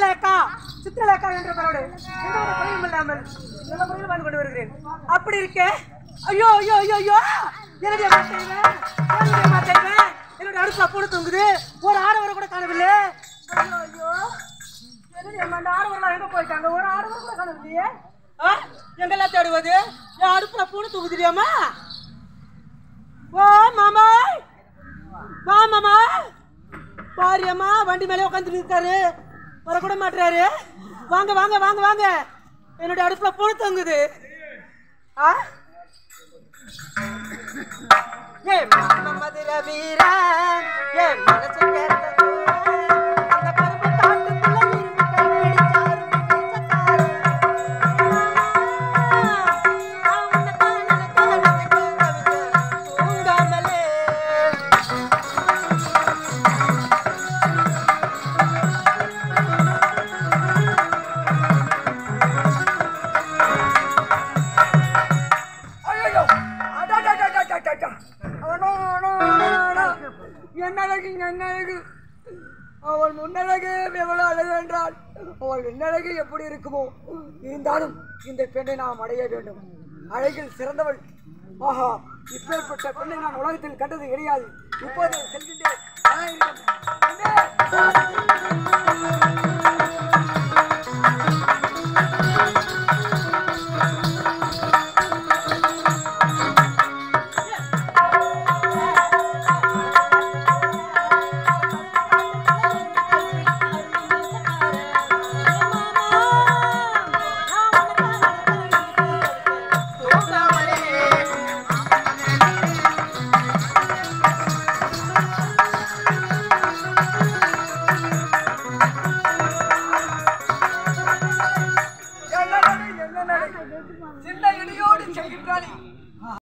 சித்திரலேகா சித்திரலேகா என்ற பெயரோடு எந்த ஒரு குறையும் இல்லாமல் நல்ல முறையில் வாழ்ந்து கொண்டு வருகிறேன். அப்படி இருக்கே ஐயோ ஐயோ ஐயோ ஐயோ என்னுடைய மாட்டேன் என்னுடைய அடுப்புல போட தூங்குது. ஒரு ஆடவரை கூட காணவில்லை. ஐயோ ஐயோ என்னுடைய அந்த ஆடவரெல்லாம் எங்க போயிட்டாங்க? ஒரு ஆடவரை கூட காணவில்லையே. எங்கெல்லாம் தேடுவது? என் அடுப்புல பூனை தூங்குதிரியாமா? ஓ மாமா வா மாமா பாரியம்மா வண்டி மேலே உட்காந்துட்டு இருக்காரு. வரக்கூட மாட்டாரு. வாங்க வாங்க வாங்க வாங்க என்னுடைய அடுப்புல பூனை தூங்குது. ஏ மதுர வீரன் ஏ மனசு கேட்டது அந்த கரும்பு காட்டுக்குள்ள இருந்து கைப்பிடிச்சாரு தூங்காமலே. அவள் முன்னழகு எவ்வளவு அழகு என்றால் அவள் முன்னழகு எப்படி இருக்குமோ இருந்தாலும் இந்த பெண்ணை நாம் அடைய வேண்டும். அழகில் சிறந்தவள். ஆஹா இப்பேற்பட்ட பெண்ணை நான் உலகத்தில் கண்டது கிடையாது. இப்போது செல்கின்றேன்.